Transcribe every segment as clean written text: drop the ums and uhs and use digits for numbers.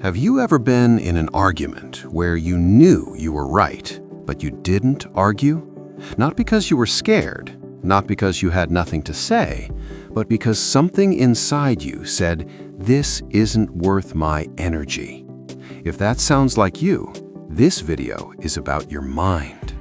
Have you ever been in an argument where you knew you were right, but you didn't argue? Not because you were scared, not because you had nothing to say, but because something inside you said, "This isn't worth my energy." If that sounds like you, this video is about your mind.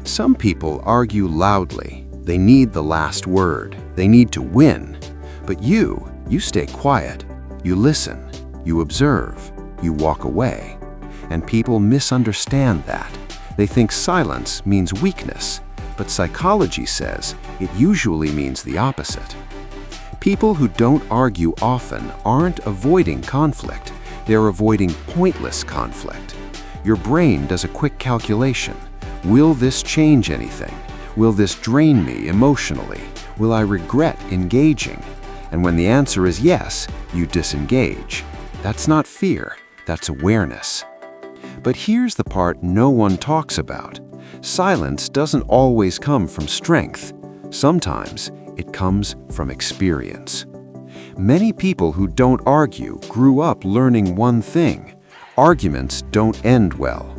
Some people argue loudly. They need the last word. They need to win. But you stay quiet. You listen. You observe. You walk away. And people misunderstand that. They think silence means weakness, but psychology says it usually means the opposite. People who don't argue often aren't avoiding conflict. They're avoiding pointless conflict. Your brain does a quick calculation. Will this change anything? Will this drain me emotionally? Will I regret engaging? And when the answer is yes, you disengage. That's not fear, that's awareness. But here's the part no one talks about. Silence doesn't always come from strength. Sometimes it comes from experience. Many people who don't argue grew up learning one thing: arguments don't end well.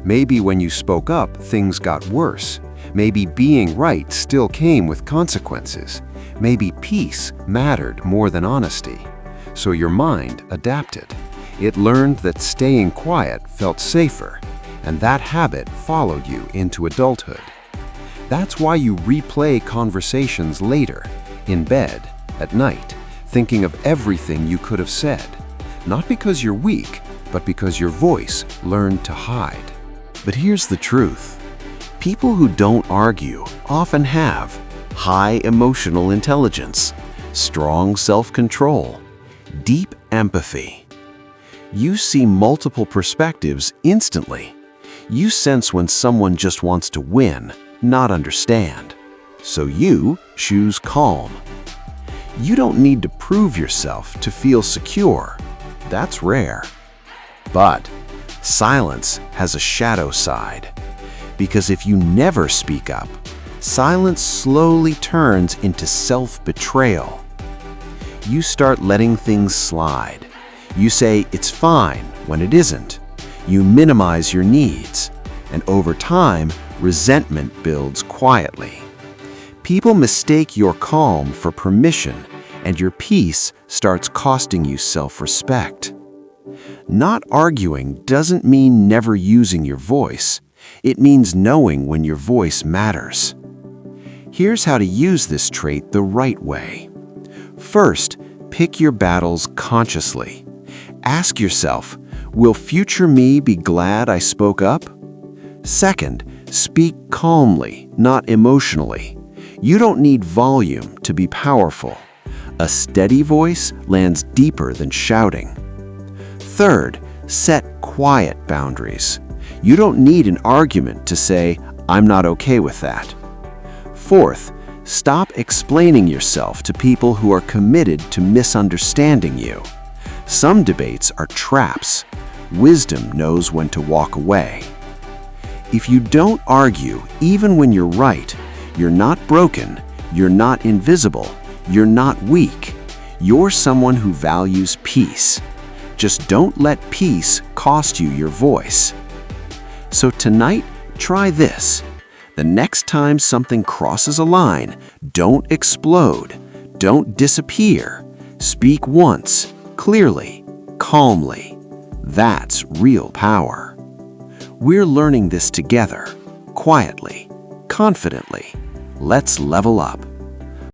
Maybe when you spoke up, things got worse. Maybe being right still came with consequences. Maybe peace mattered more than honesty. So your mind adapted. It learned that staying quiet felt safer, and that habit followed you into adulthood. That's why you replay conversations later, in bed, at night, thinking of everything you could have said. Not because you're weak, but because your voice learned to hide. But here's the truth. People who don't argue often have high emotional intelligence, strong self-control, deep empathy. You see multiple perspectives instantly. You sense when someone just wants to win, not understand. So you choose calm. You don't need to prove yourself to feel secure. That's rare. But silence has a shadow side. Because if you never speak up, silence slowly turns into self-betrayal. You start letting things slide. You say it's fine when it isn't. You minimize your needs. And over time, resentment builds quietly. People mistake your calm for permission, and your peace starts costing you self-respect. Not arguing doesn't mean never using your voice. It means knowing when your voice matters. Here's how to use this trait the right way. First, pick your battles consciously. Ask yourself, will future me be glad I spoke up? Second, speak calmly, not emotionally. You don't need volume to be powerful. A steady voice lands deeper than shouting. Third, set quiet boundaries. You don't need an argument to say, "I'm not okay with that." Fourth, stop explaining yourself to people who are committed to misunderstanding you. Some debates are traps. Wisdom knows when to walk away. If you don't argue, even when you're right, you're not broken, you're not invisible, you're not weak. You're someone who values peace. Just don't let peace cost you your voice. So tonight, try this. The next time something crosses a line, don't explode, don't disappear. Speak once, clearly, calmly. That's real power. We're learning this together, quietly, confidently. Let's level up.